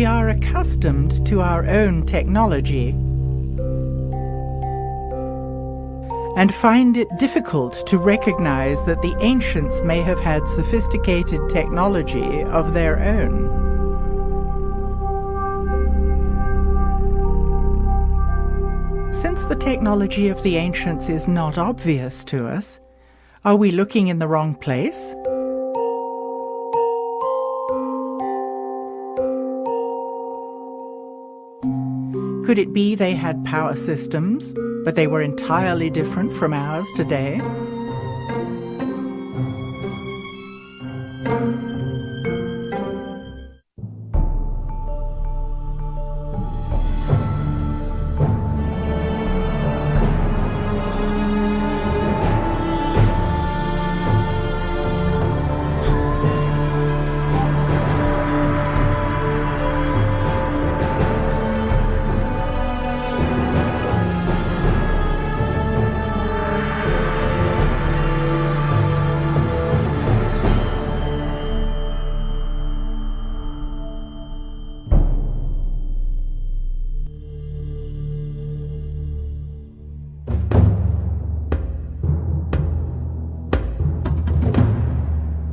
we are accustomed to our own technology and find it difficult to recognize that the ancients may have had sophisticated technology of their own. Since the technology of the ancients is not obvious to us, are we looking in the wrong place? Could it be they had power systems, but they were entirely different from ours today?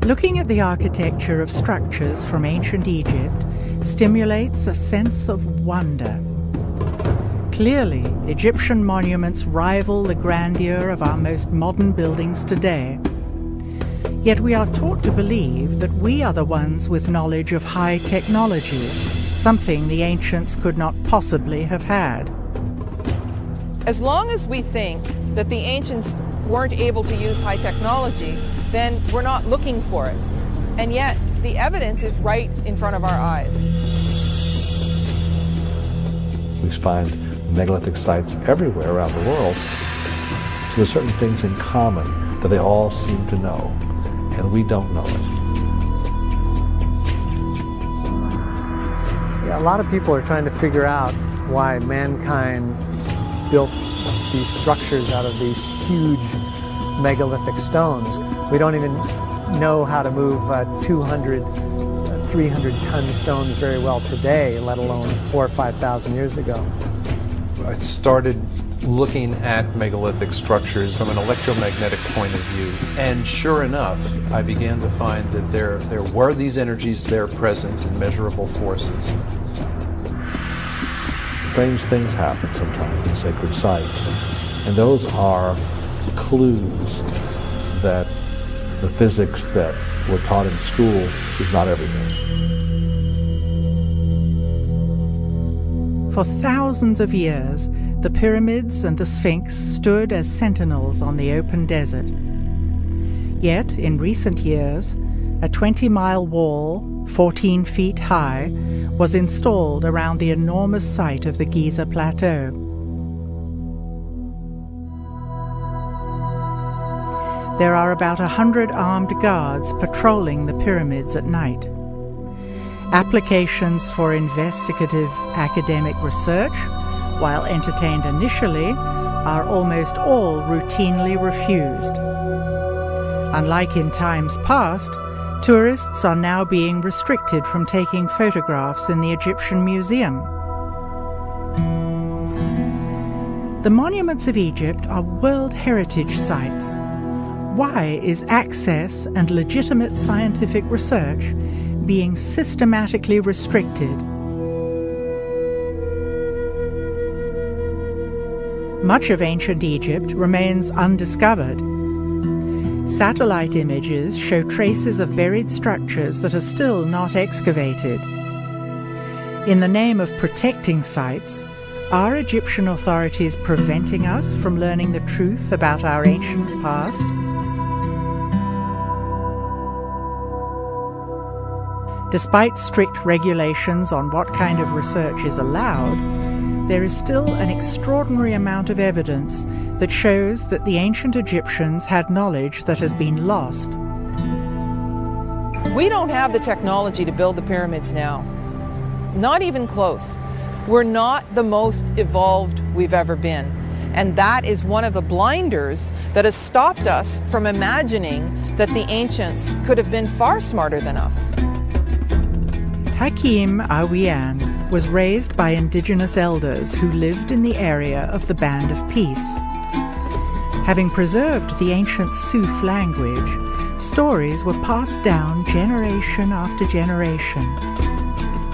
Looking at the architecture of structures from ancient Egypt stimulates a sense of wonder. Clearly, Egyptian monuments rival the grandeur of our most modern buildings today. Yet we are taught to believe that we are the ones with knowledge of high technology, something the ancients could not possibly have had. As long as we think that the ancients weren't able to use high technology, then we're not looking for it. And yet, the evidence is right in front of our eyes. We find megalithic sites everywhere around the world. So there's certain things in common that they all seem to know, and we don't know it. Yeah, a lot of people are trying to figure out why mankind built these structures out of these huge megalithic stones. We don't even know how to move 200, 300-ton stones very well today, let alone 4,000 or 5,000 years ago. I started looking at megalithic structures from an electromagnetic point of view, and sure enough, I began to find that there were these energies there present in measurable forces. Strange things happen sometimes in sacred sites, and those are clues that the physics that we're taught in school is not everything. For thousands of years, the pyramids and the Sphinx stood as sentinels on the open desert. Yet, in recent years, a 20-mile wall, 14 feet high, was installed around the enormous site of the Giza Plateau. There are about 100 armed guards patrolling the pyramids at night. Applications for investigative academic research, while entertained initially, are almost all routinely refused. Unlike in times past, tourists are now being restricted from taking photographs in the Egyptian Museum. The monuments of Egypt are World Heritage Sites. Why is access and legitimate scientific research being systematically restricted? Much of ancient Egypt remains undiscovered. Satellite images show traces of buried structures that are still not excavated. In the name of protecting sites, are Egyptian authorities preventing us from learning the truth about our ancient past? Despite strict regulations on what kind of research is allowed, there is still an extraordinary amount of evidence that shows that the ancient Egyptians had knowledge that has been lost. We don't have the technology to build the pyramids now. Not even close. We're not the most evolved we've ever been. And that is one of the blinders that has stopped us from imagining that the ancients could have been far smarter than us. Hakim Awian was raised by indigenous elders who lived in the area of the Band of Peace. Having preserved the ancient Suf language, stories were passed down generation after generation.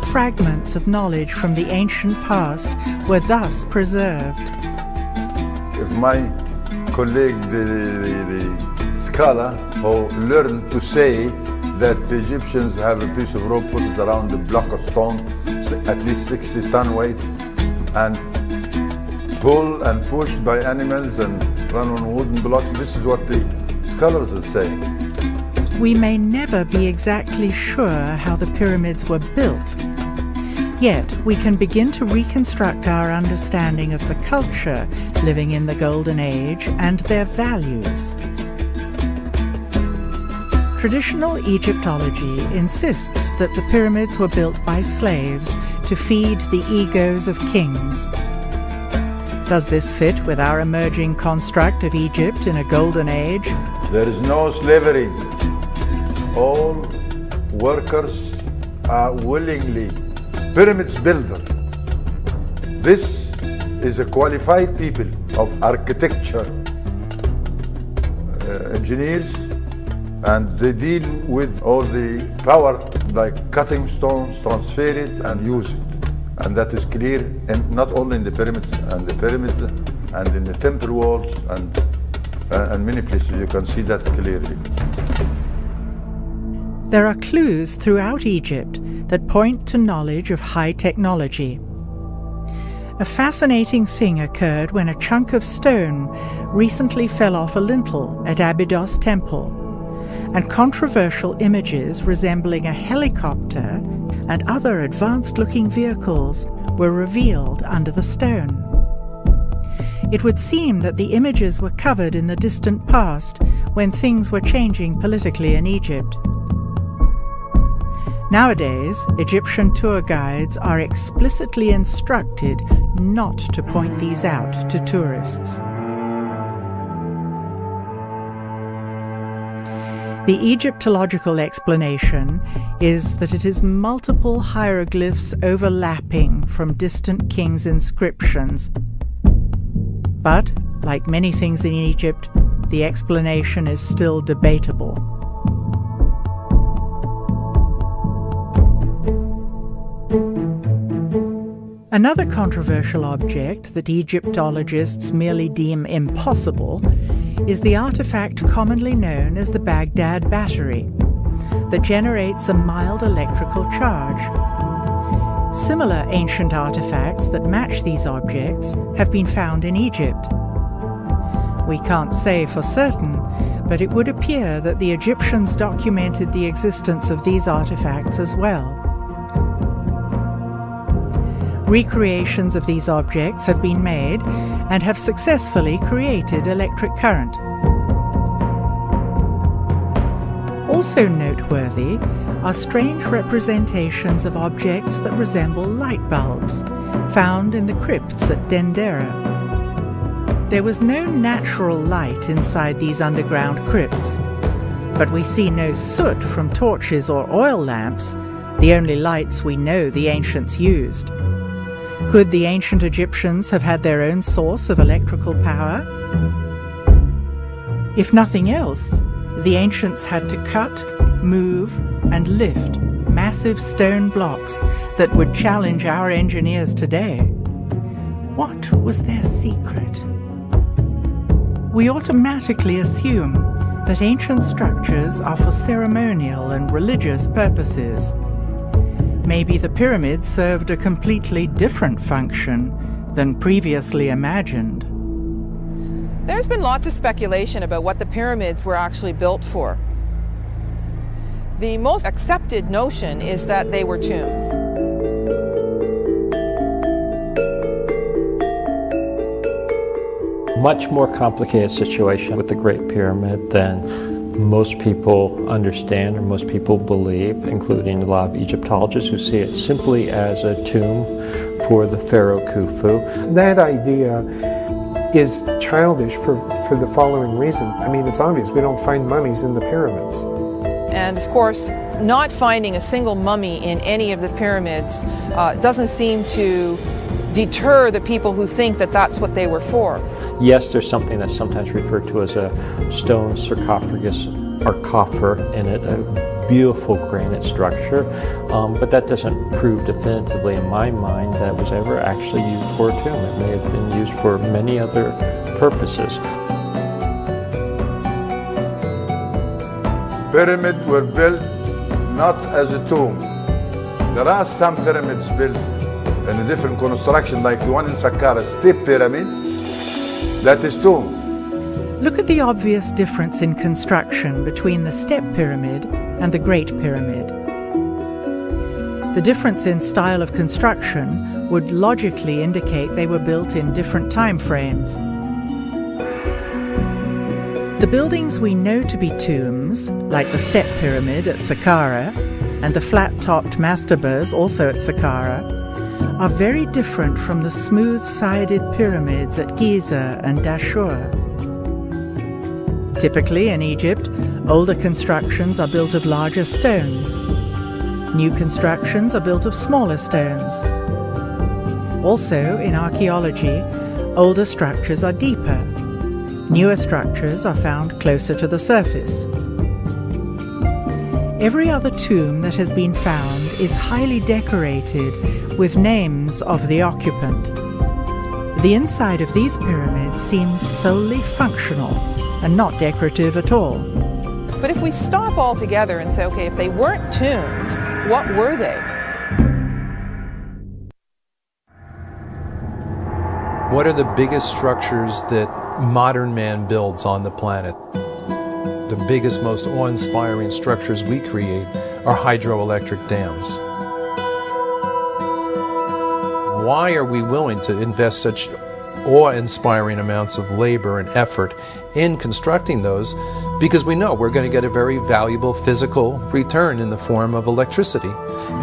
Fragments of knowledge from the ancient past were thus preserved. If my colleague, the scholar, who learned to say that the Egyptians have a piece of rope, put it around a block of stone, at least 60-ton weight, and pull and pushed by animals and run on wooden blocks. This is what the scholars are saying. We may never be exactly sure how the pyramids were built. Yet we can begin to reconstruct our understanding of the culture living in the Golden Age and their values. Traditional Egyptology insists that the pyramids were built by slaves to feed the egos of kings. Does this fit with our emerging construct of Egypt in a golden age? There is no slavery. All workers are willingly pyramids builder. This is a qualified people of architecture, engineers, and they deal with all the power, like cutting stones, transfer it and use it. And that is clear, in, not only in the pyramid and in the temple walls and many places. You can see that clearly. There are clues throughout Egypt that point to knowledge of high technology. A fascinating thing occurred when a chunk of stone recently fell off a lintel at Abydos Temple, and controversial images resembling a helicopter and other advanced-looking vehicles were revealed under the stone. It would seem that the images were covered in the distant past when things were changing politically in Egypt. Nowadays, Egyptian tour guides are explicitly instructed not to point these out to tourists. The Egyptological explanation is that it is multiple hieroglyphs overlapping from distant kings' inscriptions. But, like many things in Egypt, the explanation is still debatable. Another controversial object that Egyptologists merely deem impossible is the artifact commonly known as the Baghdad Battery, that generates a mild electrical charge. Similar ancient artifacts that match these objects have been found in Egypt. We can't say for certain, but it would appear that the Egyptians documented the existence of these artifacts as well. Recreations of these objects have been made and have successfully created electric current. Also noteworthy are strange representations of objects that resemble light bulbs, found in the crypts at Dendera. There was no natural light inside these underground crypts, but we see no soot from torches or oil lamps, the only lights we know the ancients used. Could the ancient Egyptians have had their own source of electrical power? If nothing else, the ancients had to cut, move, and lift massive stone blocks that would challenge our engineers today. What was their secret? We automatically assume that ancient structures are for ceremonial and religious purposes. Maybe the pyramids served a completely different function than previously imagined. There's been lots of speculation about what the pyramids were actually built for. The most accepted notion is that they were tombs. Much more complicated situation with the Great Pyramid than most people understand or most people believe, including a lot of Egyptologists who see it simply as a tomb for the pharaoh Khufu. That idea is childish for the following reason. I mean, it's obvious, we don't find mummies in the pyramids. And of course, not finding a single mummy in any of the pyramids doesn't seem to deter the people who think that that's what they were for. Yes, there's something that's sometimes referred to as a stone sarcophagus or coffer in it, a beautiful granite structure, but that doesn't prove definitively in my mind that it was ever actually used for a tomb. It may have been used for many other purposes. Pyramids were built not as a tomb. There are some pyramids built in a different construction, like the one in Saqqara, Step Pyramid, that is tomb. Look at the obvious difference in construction between the Step Pyramid and the Great Pyramid. The difference in style of construction would logically indicate they were built in different time frames. The buildings we know to be tombs, like the Step Pyramid at Saqqara and the flat-topped mastabas also at Saqqara, are very different from the smooth-sided pyramids at Giza and Dashur. Typically in Egypt, older constructions are built of larger stones. New constructions are built of smaller stones. Also, in archaeology, older structures are deeper. Newer structures are found closer to the surface. Every other tomb that has been found is highly decorated with names of the occupant. The inside of these pyramids seems solely functional and not decorative at all. But if we stop altogether and say, okay, if they weren't tombs, what were they? What are the biggest structures that modern man builds on the planet? The biggest, most awe-inspiring structures we create are hydroelectric dams. Why are we willing to invest such awe-inspiring amounts of labor and effort in constructing those? Because we know we're going to get a very valuable physical return in the form of electricity.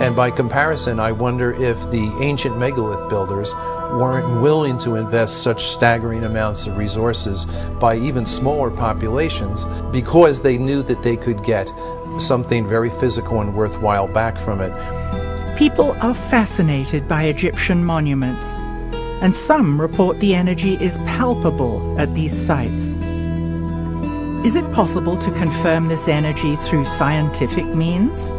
And by comparison, I wonder if the ancient megalith builders weren't willing to invest such staggering amounts of resources by even smaller populations because they knew that they could get something very physical and worthwhile back from it. People are fascinated by Egyptian monuments, and some report the energy is palpable at these sites. Is it possible to confirm this energy through scientific means?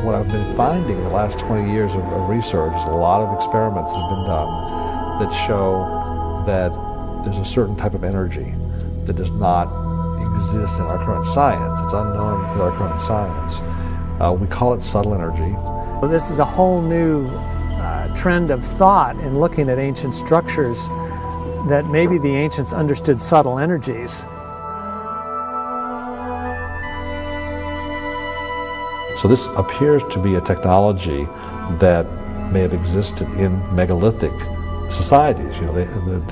What I've been finding in the last 20 years of research is a lot of experiments that have been done that show that there's a certain type of energy that does not exist in our current science. It's unknown with our current science. We call it subtle energy. Well, this is a whole new trend of thought in looking at ancient structures, that maybe the ancients understood subtle energies. So this appears to be a technology that may have existed in megalithic societies. You know,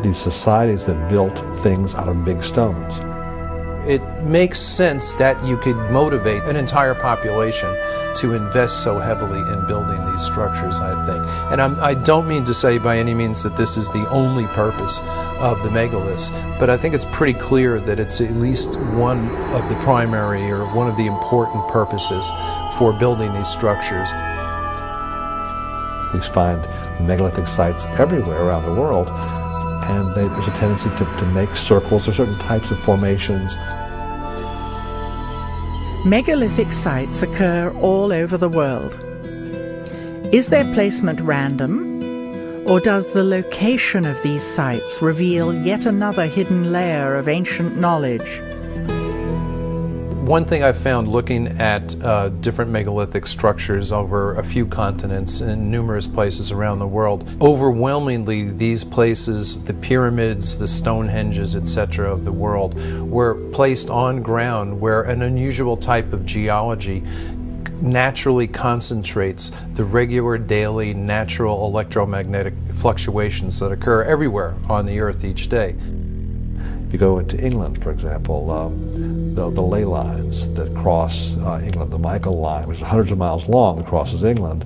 these societies that built things out of big stones. It makes sense that you could motivate an entire population to invest so heavily in building these structures, I think. And I don't mean to say by any means that this is the only purpose of the megaliths, but I think it's pretty clear that it's at least one of the primary or one of the important purposes for building these structures. We find megalithic sites everywhere around the world, and there's a tendency to make circles or certain types of formations. Megalithic sites occur all over the world. Is their placement random, or does the location of these sites reveal yet another hidden layer of ancient knowledge? One thing I found looking at different megalithic structures over a few continents and numerous places around the world, overwhelmingly these places, the pyramids, the Stonehenges, etc. of the world, were placed on ground where an unusual type of geology naturally concentrates the regular daily natural electromagnetic fluctuations that occur everywhere on the earth each day. You go into England, for example, the ley lines that cross England, the Michael Line, which is hundreds of miles long, that crosses England,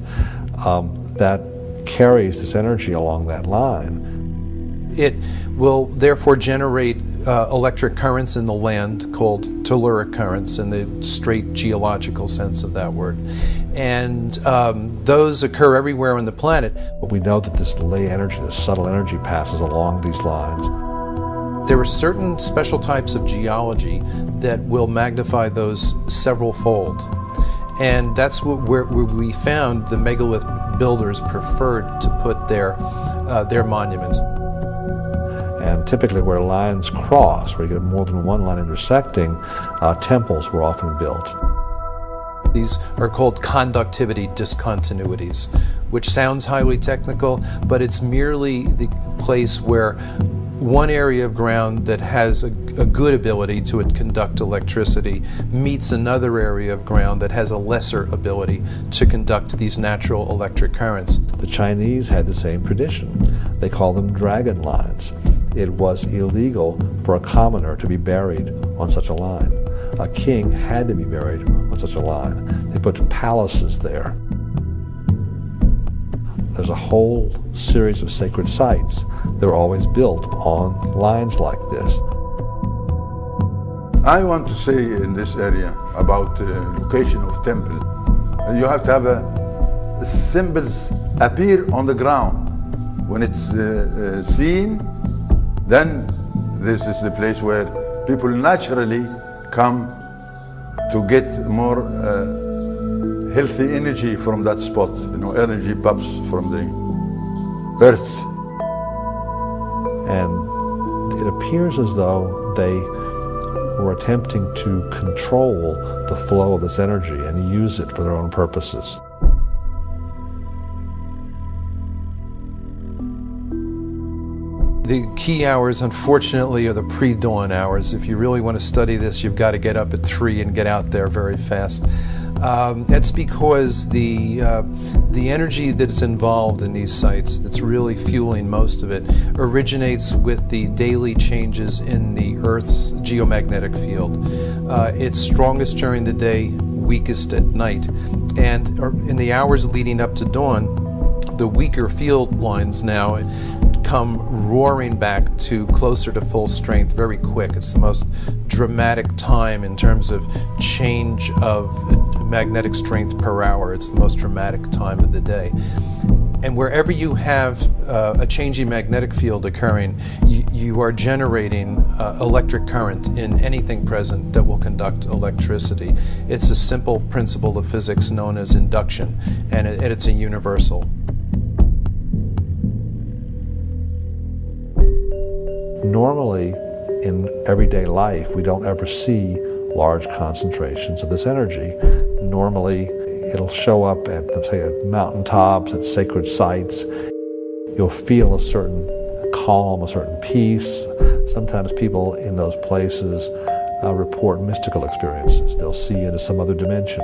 that carries this energy along that line. It will therefore generate electric currents in the land called telluric currents in the straight geological sense of that word. And those occur everywhere on the planet. But we know that this delay energy, this subtle energy, passes along these lines. There are certain special types of geology that will magnify those several-fold. And that's where we found the megalith builders preferred to put their monuments. And typically where lines cross, where you get more than one line intersecting, temples were often built. These are called conductivity discontinuities, which sounds highly technical, but it's merely the place where one area of ground that has a good ability to conduct electricity meets another area of ground that has a lesser ability to conduct these natural electric currents. The Chinese had the same tradition. They called them dragon lines. It was illegal for a commoner to be buried on such a line. A king had to be buried on such a line. They put palaces there. There's a whole series of sacred sites that are always built on lines like this. I want to say in this area about the location of temples. You have to have a symbols appear on the ground. When it's seen, then this is the place where people naturally come to get more healthy energy from that spot. You know, energy pops from the earth. And it appears as though they were attempting to control the flow of this energy and use it for their own purposes. The key hours, unfortunately, are the pre-dawn hours. If you really want to study this, you've got to get up at 3 and get out there very fast. That's because the energy that's involved in these sites, that's really fueling most of it, originates with the daily changes in the Earth's geomagnetic field. It's strongest during the day, weakest at night. And in the hours leading up to dawn, the weaker field lines now come roaring back to closer to full strength very quick. It's the most dramatic time in terms of change of magnetic strength per hour. It's the most dramatic time of the day. And wherever you have a changing magnetic field occurring, you are generating electric current in anything present that will conduct electricity. It's a simple principle of physics known as induction, and it's a universal. Normally, in everyday life, we don't ever see large concentrations of this energy. Normally, it'll show up at, let's say, at mountaintops, at sacred sites. You'll feel a certain calm, a certain peace. Sometimes people in those places report mystical experiences. They'll see into some other dimension,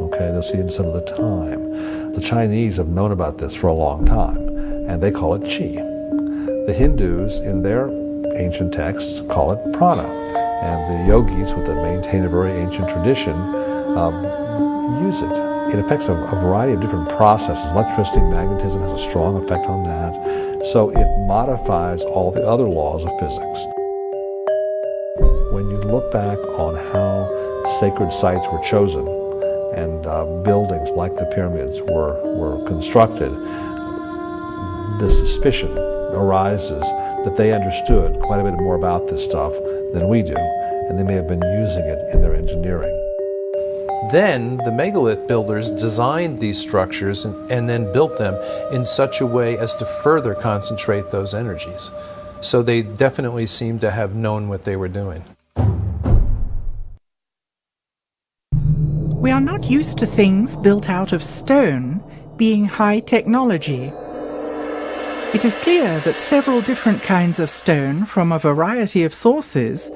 okay? They'll see into some other time. The Chinese have known about this for a long time, and they call it qi. The Hindus, in their ancient texts, call it prana, and the yogis, that maintain a very ancient tradition, use it. It affects a variety of different processes. Electricity, magnetism has a strong effect on that, so it modifies all the other laws of physics. When you look back on how sacred sites were chosen and buildings like the pyramids were constructed, the suspicion arises that they understood quite a bit more about this stuff than we do, and they may have been using it in their engineering. Then the megalith builders designed these structures and then built them in such a way as to further concentrate those energies. So they definitely seem to have known what they were doing. We are not used to things built out of stone being high technology. It is clear that several different kinds of stone from a variety of sources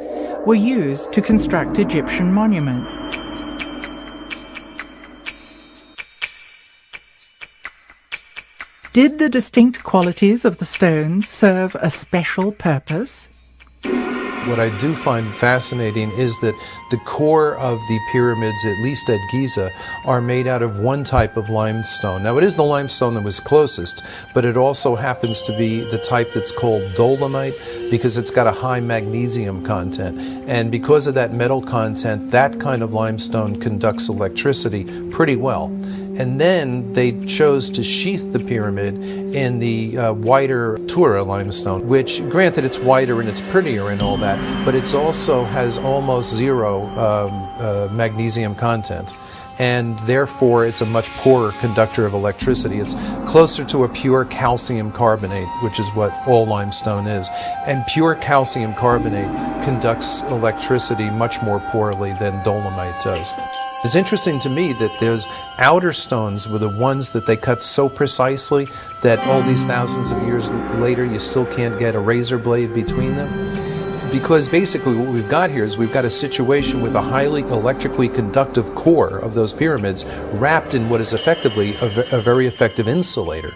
were used to construct Egyptian monuments. Did the distinct qualities of the stones serve a special purpose? What I do find fascinating is that the core of the pyramids, at least at Giza, are made out of one type of limestone. Now, it is the limestone that was closest, but it also happens to be the type that's called dolomite because it's got a high magnesium content. And because of that metal content, that kind of limestone conducts electricity pretty well. And then they chose to sheath the pyramid in the whiter Tura limestone, which, granted, it's whiter and it's prettier and all that, but it also has almost zero magnesium content. And therefore, it's a much poorer conductor of electricity. It's closer to a pure calcium carbonate, which is what all limestone is. And pure calcium carbonate conducts electricity much more poorly than dolomite does. It's interesting to me that those outer stones were the ones that they cut so precisely that all these thousands of years later you still can't get a razor blade between them. Because basically what we've got here is we've got a situation with a highly electrically conductive core of those pyramids wrapped in what is effectively a very effective insulator.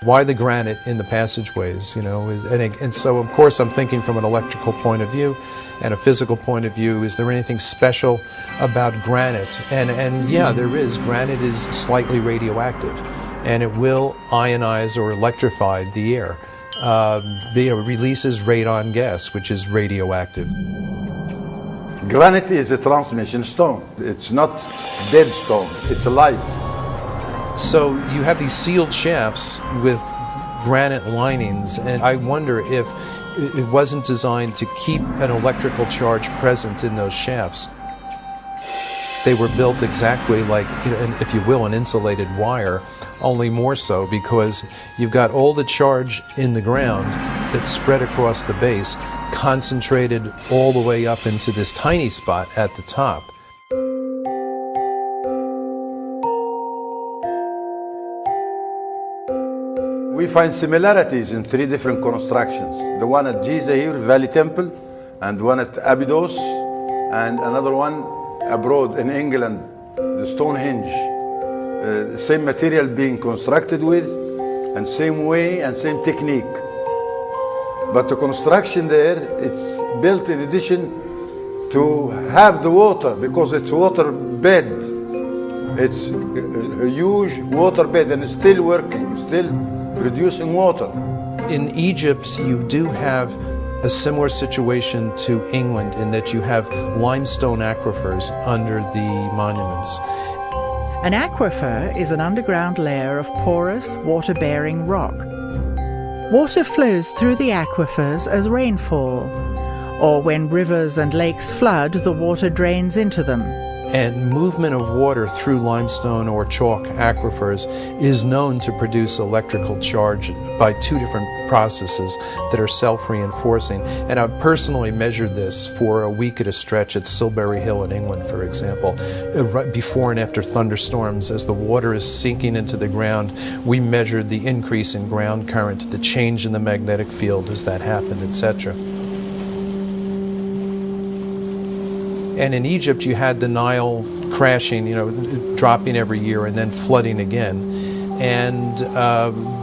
Why the granite in the passageways, you know? And so, of course, I'm thinking from an electrical point of view and a physical point of view. Is there anything special about granite? And yeah, there is. Granite is slightly radioactive, and it will ionize or electrify the air. It releases radon gas, which is radioactive. Granite is a transmission stone. It's not dead stone. It's alive. So you have these sealed shafts with granite linings, and I wonder if it wasn't designed to keep an electrical charge present in those shafts. They were built exactly like, if you will, an insulated wire, only more so because you've got all the charge in the ground that's spread across the base, concentrated all the way up into this tiny spot at the top. We find similarities in three different constructions. The one at Giza here, Valley Temple, and one at Abydos, and another one abroad in England, the Stonehenge. Same material being constructed with, and same way and same technique. But the construction there, it's built in addition to have the water, because it's water bed. It's a huge water bed, and it's still working, still producing water. In Egypt, you do have a similar situation to England in that you have limestone aquifers under the monuments. An aquifer is an underground layer of porous, water-bearing rock. Water flows through the aquifers as rainfall, or when rivers and lakes flood, the water drains into them. And movement of water through limestone or chalk aquifers is known to produce electrical charge by two different processes that are self-reinforcing. And I've personally measured this for a week at a stretch at Silbury Hill in England, for example. Before and after thunderstorms, as the water is sinking into the ground, we measured the increase in ground current, the change in the magnetic field as that happened, etc. And in Egypt, you had the Nile crashing, dropping every year and then flooding again. And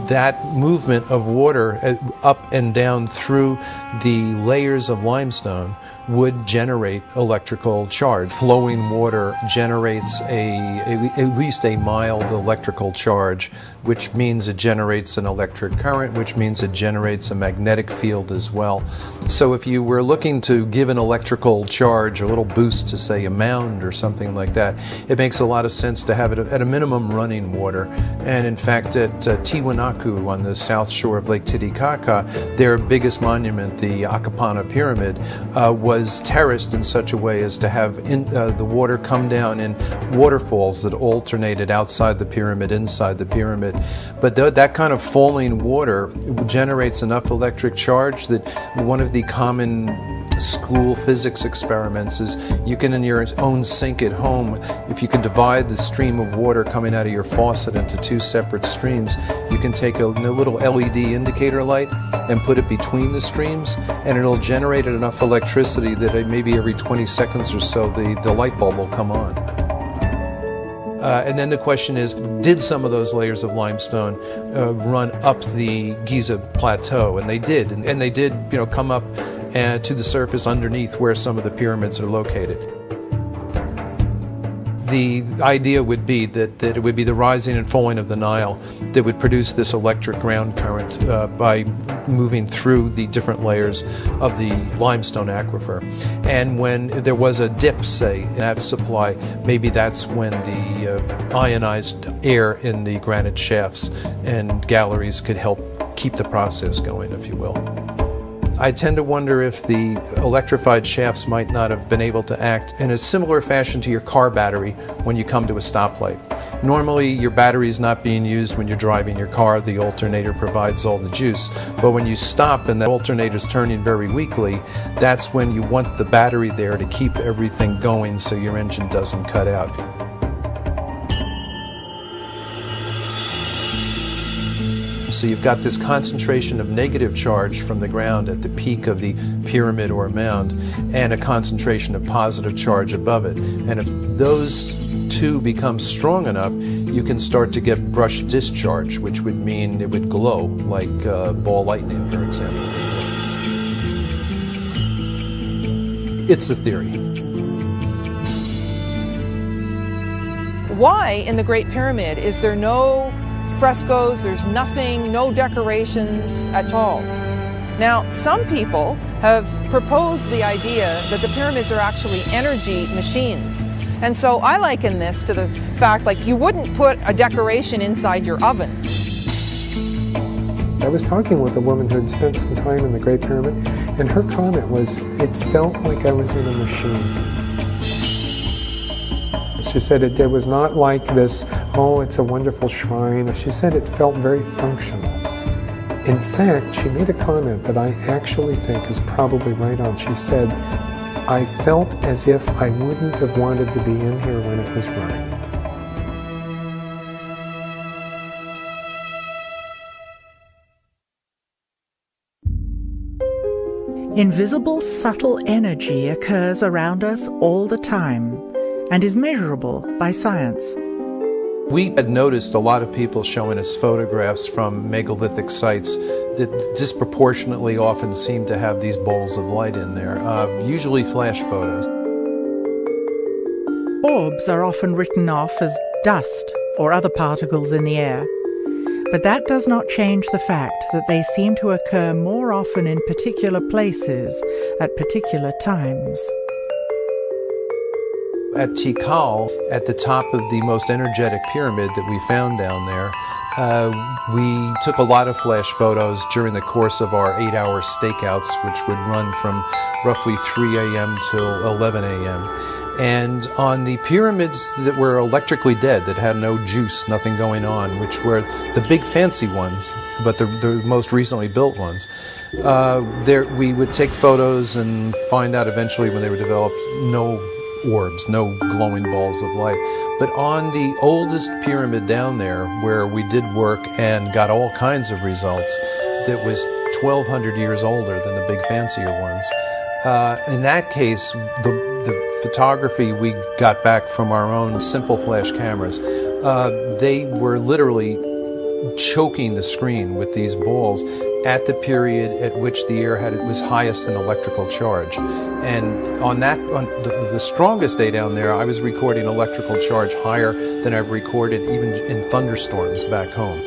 that movement of water up and down through the layers of limestone would generate electrical charge. Flowing water generates at least a mild electrical charge, which means it generates an electric current, which means it generates a magnetic field as well. So if you were looking to give an electrical charge, a little boost to, say, a mound or something like that, it makes a lot of sense to have it at a minimum running water. And in fact, at Tiwanaku on the south shore of Lake Titicaca, their biggest monument, the Akapana Pyramid, was terraced in such a way as to have the water come down in waterfalls that alternated outside the pyramid, inside the pyramid. But that kind of falling water generates enough electric charge that one of the common school physics experiments is you can, in your own sink at home, if you can divide the stream of water coming out of your faucet into two separate streams, you can take a little LED indicator light and put it between the streams, and it'll generate enough electricity that maybe every 20 seconds or so the light bulb will come on. And then the question is, did some of those layers of limestone run up the Giza Plateau? And they did. And they did, come up to the surface underneath where some of the pyramids are located. The idea would be that it would be the rising and falling of the Nile that would produce this electric ground current by moving through the different layers of the limestone aquifer. And when there was a dip, say, in that supply, maybe that's when the ionized air in the granite shafts and galleries could help keep the process going, if you will. I tend to wonder if the electrified shafts might not have been able to act in a similar fashion to your car battery when you come to a stoplight. Normally, your battery is not being used when you're driving your car. The alternator provides all the juice. But when you stop and the alternator is turning very weakly, that's when you want the battery there to keep everything going so your engine doesn't cut out. So you've got this concentration of negative charge from the ground at the peak of the pyramid or mound, and a concentration of positive charge above it. And if those two become strong enough, you can start to get brush discharge, which would mean it would glow, like ball lightning, for example. It's a theory. Why in the Great Pyramid is there no frescoes, there's nothing, no decorations at all? Now, some people have proposed the idea that the pyramids are actually energy machines. And so I liken this to the fact, like, you wouldn't put a decoration inside your oven. I was talking with a woman who had spent some time in the Great Pyramid, and her comment was, it felt like I was in a machine. She said it was not like this, oh, it's a wonderful shrine. She said it felt very functional. In fact, she made a comment that I actually think is probably right on. She said, I felt as if I wouldn't have wanted to be in here when it was running. Invisible, subtle energy occurs around us all the time and is measurable by science. We had noticed a lot of people showing us photographs from megalithic sites that disproportionately often seem to have these balls of light in there, usually flash photos. Orbs are often written off as dust or other particles in the air, but that does not change the fact that they seem to occur more often in particular places at particular times. At Tikal, at the top of the most energetic pyramid that we found down there, we took a lot of flash photos during the course of our 8-hour stakeouts, which would run from roughly 3 a.m. till 11 a.m. And on the pyramids that were electrically dead, that had no juice, nothing going on, which were the big fancy ones, but the most recently built ones, we would take photos and find out eventually when they were developed, no orbs, no glowing balls of light. But on the oldest pyramid down there, where we did work and got all kinds of results, that was 1,200 years older than the big fancier ones. In that case, the photography we got back from our own simple flash cameras, they were literally choking the screen with these balls at the period at which the air was highest in electrical charge. And on the strongest day down there, I was recording electrical charge higher than I've recorded even in thunderstorms back home.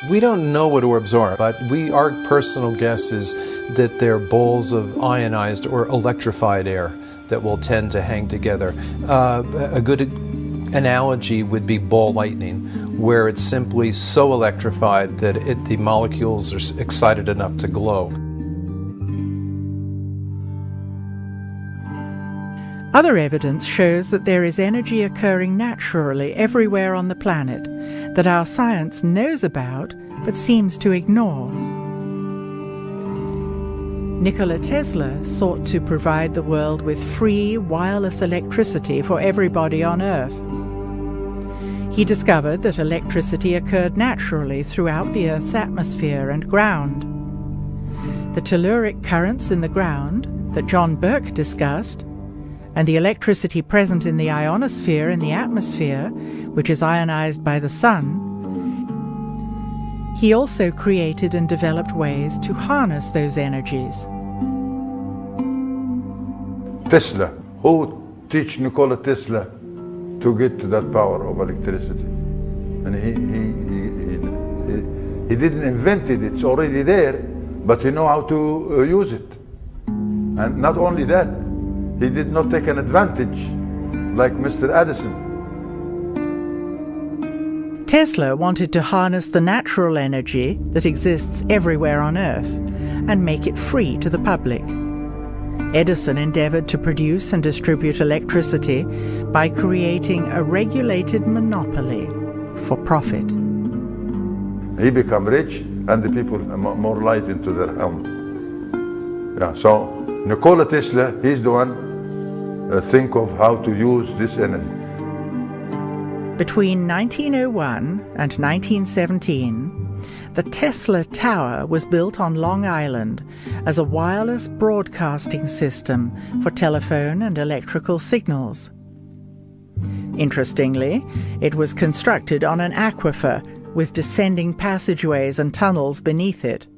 We don't know what orbs are, but our personal guess is that they're balls of ionized or electrified air that will tend to hang together. A good analogy would be ball lightning, where it's simply so electrified that the molecules are excited enough to glow. Other evidence shows that there is energy occurring naturally everywhere on the planet that our science knows about but seems to ignore. Nikola Tesla sought to provide the world with free wireless electricity for everybody on Earth. He discovered that electricity occurred naturally throughout the Earth's atmosphere and ground. The telluric currents in the ground that John Burke discussed and the electricity present in the ionosphere in the atmosphere, which is ionized by the sun, he also created and developed ways to harness those energies. Tesla, who teach Nikola Tesla to get to that power of electricity? And he didn't invent it, it's already there, but he know how to use it. And not only that, he did not take an advantage like Mr. Edison. Tesla wanted to harness the natural energy that exists everywhere on Earth and make it free to the public. Edison endeavored to produce and distribute electricity by creating a regulated monopoly for profit. He became rich and the people more light into their home. Yeah, so Nikola Tesla, he's the one think of how to use this energy. Between 1901 and 1917, the Tesla Tower was built on Long Island as a wireless broadcasting system for telephone and electrical signals. Interestingly, it was constructed on an aquifer with descending passageways and tunnels beneath it.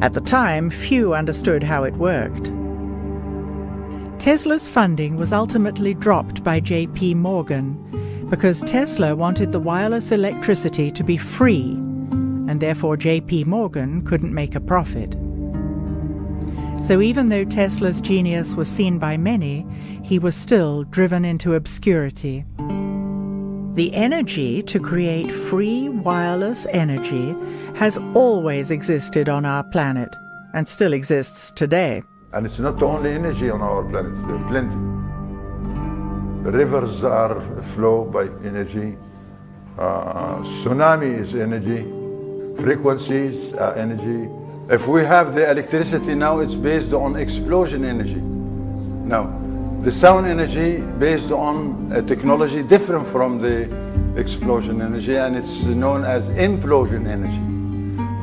At the time, few understood how it worked. Tesla's funding was ultimately dropped by J.P. Morgan because Tesla wanted the wireless electricity to be free, and therefore J.P. Morgan couldn't make a profit. So even though Tesla's genius was seen by many, he was still driven into obscurity. The energy to create free wireless energy has always existed on our planet, and still exists today. And it's not the only energy on our planet, there are plenty. Rivers are flow by energy, tsunami is energy, frequencies are energy. If we have the electricity now, it's based on explosion energy. Now, the sound energy based on a technology different from the explosion energy, and it's known as implosion energy.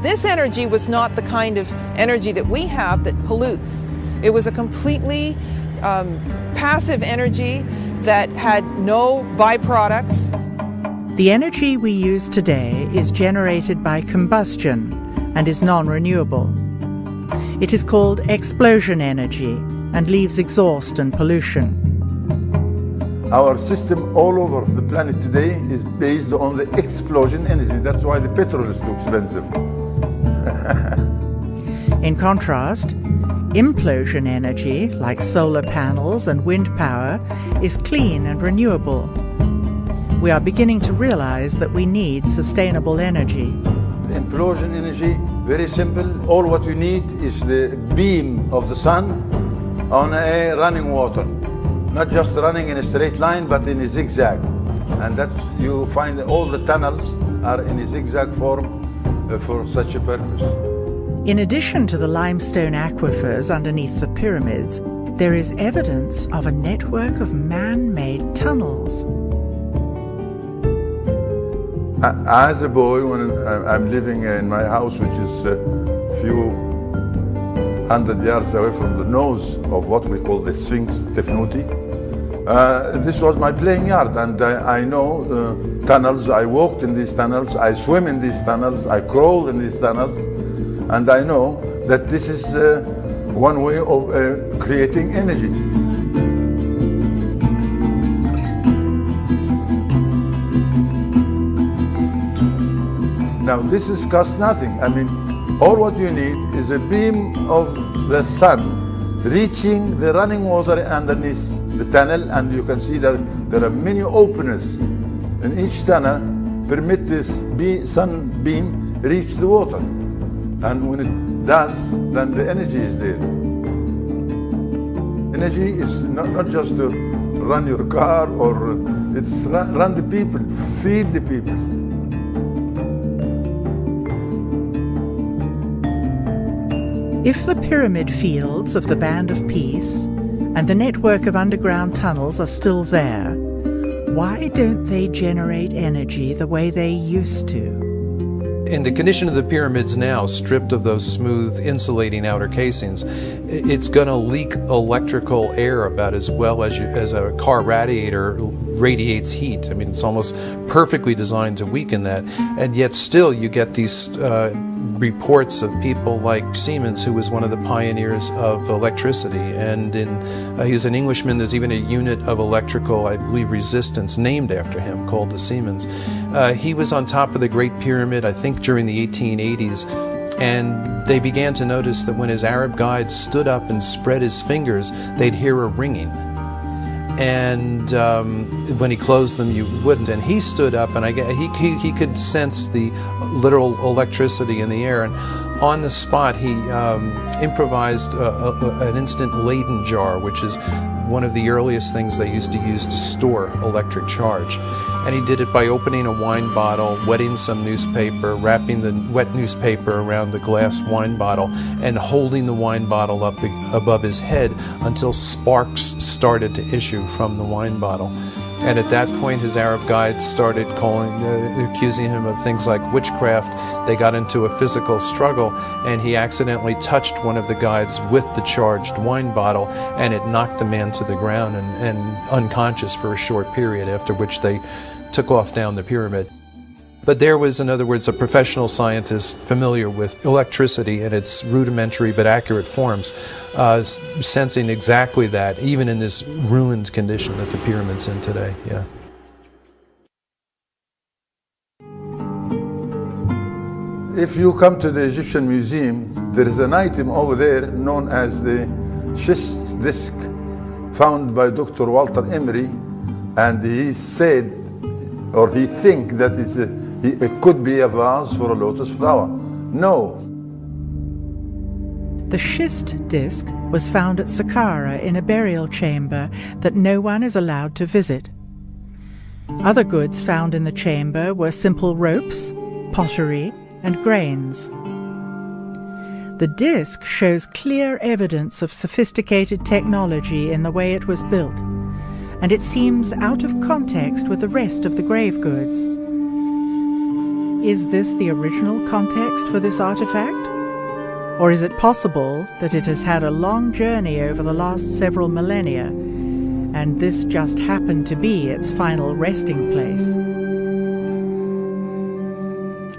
This energy was not the kind of energy that we have that pollutes. It was a completely passive energy that had no byproducts. The energy we use today is generated by combustion and is non-renewable. It is called explosion energy and leaves exhaust and pollution. Our system all over the planet today is based on the explosion energy. That's why the petrol is too expensive. In contrast, implosion energy, like solar panels and wind power, is clean and renewable. We are beginning to realize that we need sustainable energy. The implosion energy, very simple. All what you need is the beam of the sun on a running water. Not just running in a straight line, but in a zigzag. And that's, you find all the tunnels are in a zigzag form for such a purpose. In addition to the limestone aquifers underneath the pyramids, there is evidence of a network of man-made tunnels. As a boy, when I'm living in my house, which is a few 100 yards away from the nose of what we call the Sphinx Tefnuti, this was my playing yard, and I know tunnels. I walked in these tunnels, I swim in these tunnels, I crawl in these tunnels, and I know that this is one way of creating energy. Now this is cost nothing. I mean, all what you need is a beam of the sun reaching the running water underneath the tunnel, and you can see that there are many openings in each tunnel permit this sun beam reach the water. And when it does, then the energy is there. Energy is not just to run your car, or it's run the people, feed the people. If the pyramid fields of the Band of Peace and the network of underground tunnels are still there, why don't they generate energy the way they used to? In the condition of the pyramids now, stripped of those smooth insulating outer casings, it's going to leak electrical air about as well as a car radiator radiates heat. I mean, it's almost perfectly designed to weaken that, and yet still you get these reports of people like Siemens, who was one of the pioneers of electricity, and he's an Englishman. There's even a unit of electrical, I believe, resistance named after him called the Siemens. He was on top of the Great Pyramid, I think, during the 1880s, and they began to notice that when his Arab guides stood up and spread his fingers, they'd hear a ringing. And when he closed them, you wouldn't. And he stood up, and he could sense the literal electricity in the air. And on the spot, he improvised an instant Leyden jar, which is one of the earliest things they used to use to store electric charge. And he did it by opening a wine bottle, wetting some newspaper, wrapping the wet newspaper around the glass wine bottle, and holding the wine bottle up above his head until sparks started to issue from the wine bottle. And at that point, his Arab guides started accusing him of things like witchcraft. They got into a physical struggle, and he accidentally touched one of the guides with the charged wine bottle, and it knocked the man to the ground and unconscious for a short period, after which they took off down the pyramid. But there was, in other words, a professional scientist familiar with electricity in its rudimentary but accurate forms, sensing exactly that, even in this ruined condition that the pyramid's in today. Yeah. If you come to the Egyptian Museum, there is an item over there known as the schist disc, found by Dr. Walter Emery, and he said, or he think that it could be a vase for a lotus flower. No. The schist disc was found at Saqqara in a burial chamber that no one is allowed to visit. Other goods found in the chamber were simple ropes, pottery, and grains. The disc shows clear evidence of sophisticated technology in the way it was built, and it seems out of context with the rest of the grave goods. Is this the original context for this artifact? Or is it possible that it has had a long journey over the last several millennia, and this just happened to be its final resting place?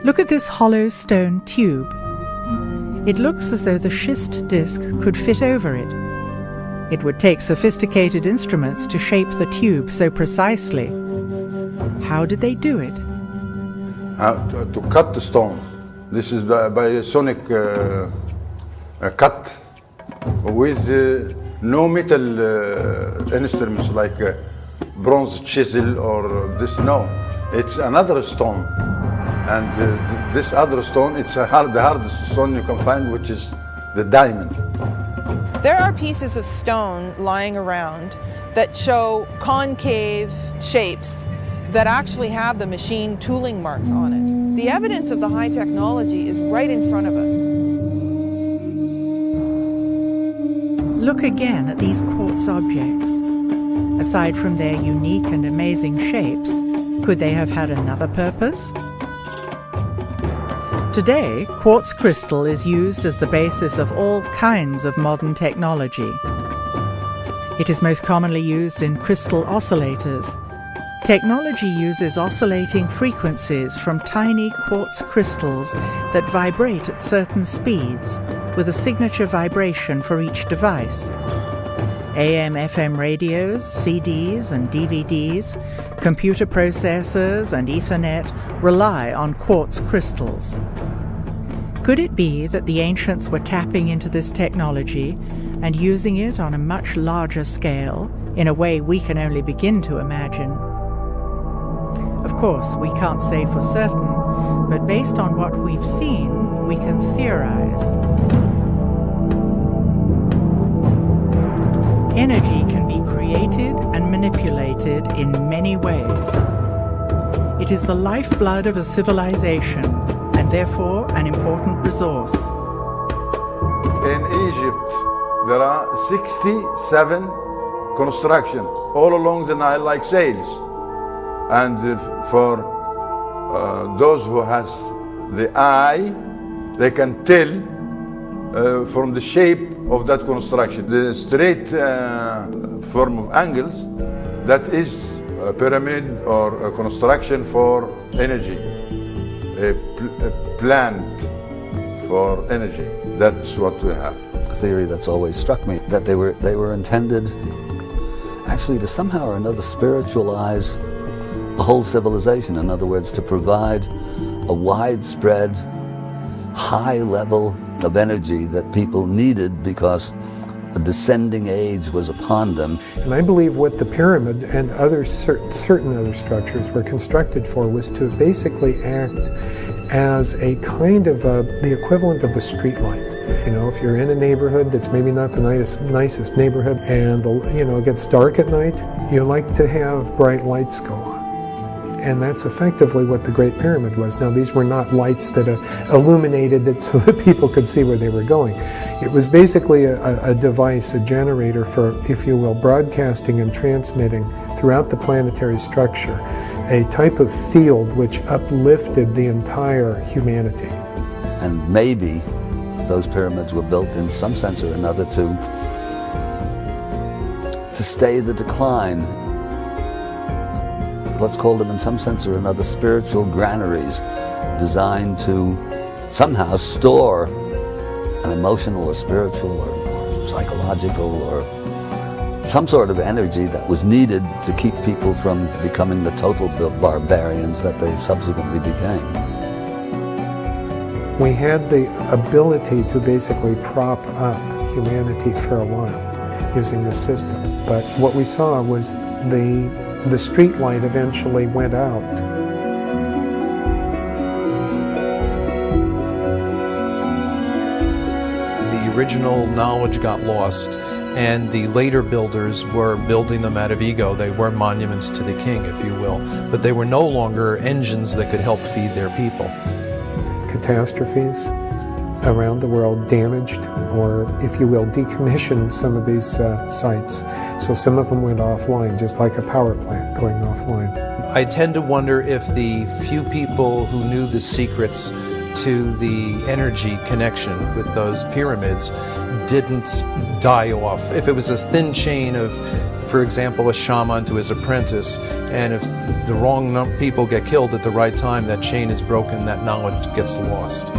Look at this hollow stone tube. It looks as though the schist disc could fit over it. It would take sophisticated instruments to shape the tube so precisely. How did they do it? To cut the stone. This is by a sonic cut with no metal instruments like bronze chisel or this. No, it's another stone. And this other stone, it's the hardest stone you can find, which is the diamond. There are pieces of stone lying around that show concave shapes that actually have the machine tooling marks on it. The evidence of the high technology is right in front of us. Look again at these quartz objects. Aside from their unique and amazing shapes, could they have had another purpose? Today, quartz crystal is used as the basis of all kinds of modern technology. It is most commonly used in crystal oscillators. Technology uses oscillating frequencies from tiny quartz crystals that vibrate at certain speeds, with a signature vibration for each device. AM/FM radios, CDs and DVDs, computer processors and Ethernet rely on quartz crystals. Could it be that the ancients were tapping into this technology and using it on a much larger scale, in a way we can only begin to imagine? Of course, we can't say for certain, but based on what we've seen, we can theorize. Energy can be created and manipulated in many ways. It is the lifeblood of a civilization, and therefore an important resource. In Egypt, there are 67 constructions all along the Nile like sails. And for those who has the eye, they can tell from the shape of that construction. The straight form of angles, that is a pyramid or a construction for energy, a plant for energy. That's what we have. A theory that's always struck me, that they were intended actually to somehow or another spiritualize the whole civilization. In other words, to provide a widespread, high level of energy that people needed because a descending age was upon them. And I believe what the pyramid and other certain other structures were constructed for was to basically act as a kind of the equivalent of a street light. You know, if you're in a neighborhood that's maybe not the nicest neighborhood and it gets dark at night, you like to have bright lights go on. And that's effectively what the Great Pyramid was. Now, these were not lights that illuminated it so that people could see where they were going. It was basically a device, a generator for, if you will, broadcasting and transmitting throughout the planetary structure a type of field which uplifted the entire humanity. And maybe those pyramids were built in some sense or another to stay the decline. Let's call them in some sense or another spiritual granaries designed to somehow store an emotional or spiritual or psychological or some sort of energy that was needed to keep people from becoming the total barbarians that they subsequently became. We had the ability to basically prop up humanity for a while using the system, but what we saw was the street light eventually went out. The original knowledge got lost, and the later builders were building them out of ego. They were monuments to the king, if you will, but they were no longer engines that could help feed their people. Catastrophes around the world damaged, or if you will, decommissioned some of these sites. So some of them went offline, just like a power plant going offline. I tend to wonder if the few people who knew the secrets to the energy connection with those pyramids didn't die off. If it was a thin chain of, for example, a shaman to his apprentice, and if the wrong people get killed at the right time, that chain is broken, that knowledge gets lost.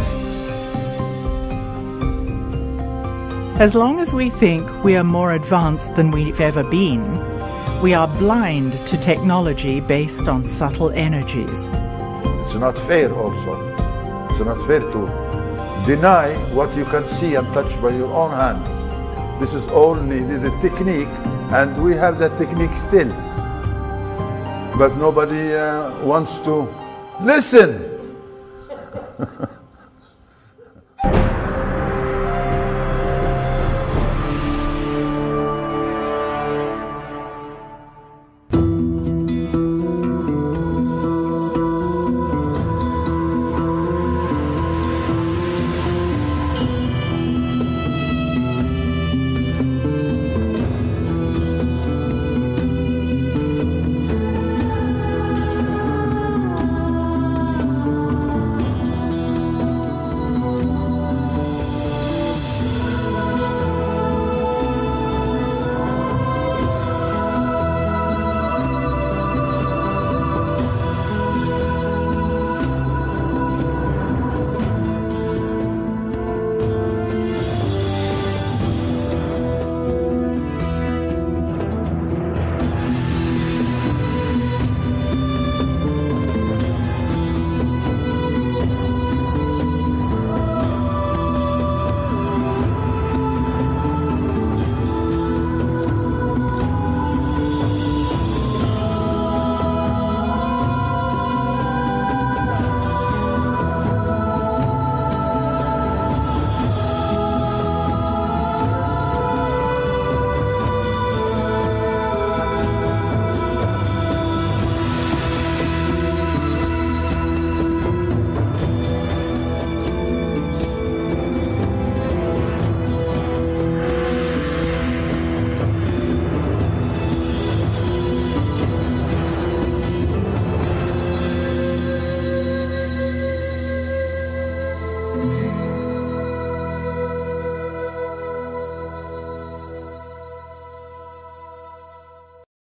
As long as we think we are more advanced than we've ever been, we are blind to technology based on subtle energies. It's not fair also. It's not fair to deny what you can see and touch by your own hand. This is all needed, a technique, and we have that technique still. But nobody wants to listen.